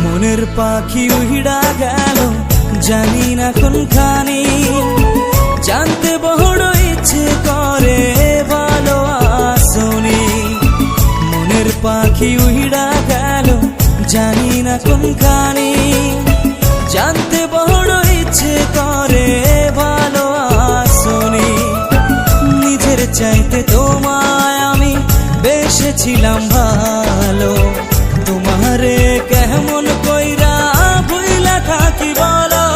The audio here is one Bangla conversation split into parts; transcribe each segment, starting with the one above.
মনের পাখি উড়া গেল জানি না কোনখানি, জানতে বড় ইচ্ছে করে ভালো আসনি। মনের পাখি উড়া গেল জানি না কোনখানি, জানতে বড় ইচ্ছে করে ভালো আসনি। নিজের চাইতে তোমায় আমি বেসেছিলাম ভালো, তোমারে কেমন কইরা ভুইলা থাকি বলো।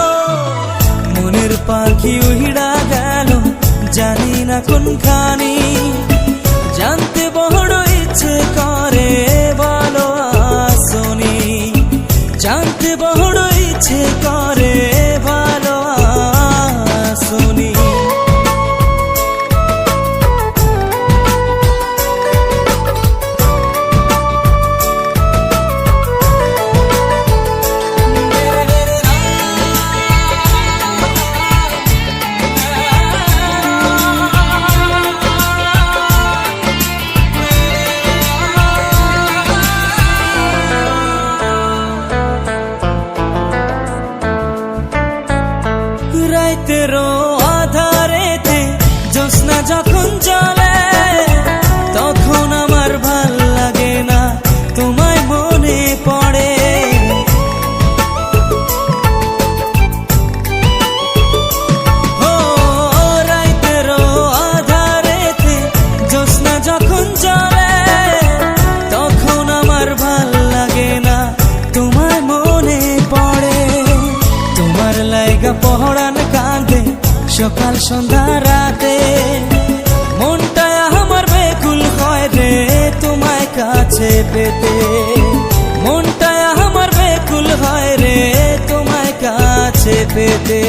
মনের পাখি উড়া গেল জানি না কোনখানি, জানতে বড় ইচ্ছে করে ভালো আসনি। জানতে বড় ইচ্ছে করে ভালো আসনি। রাতেরও আধারেতে জ্যোৎস্না যখন চলে, তখন আমার ভাল লাগে না, তোমায় মনে পড়ে। ও রাতেরও আধারেতে জ্যোৎস্না যখন চলে, তখন আমার ভাল লাগে না, তোমায় মনে পড়ে। তোমার লাইগা পহরান কাঁদে সকাল সন্ধ্যা রাতে, মনটা আমার বেকুল হয় রে তোমায় কাছে পেতে। মনটা আমার বেকুল হয় রে তোমায় কাছে পেতে।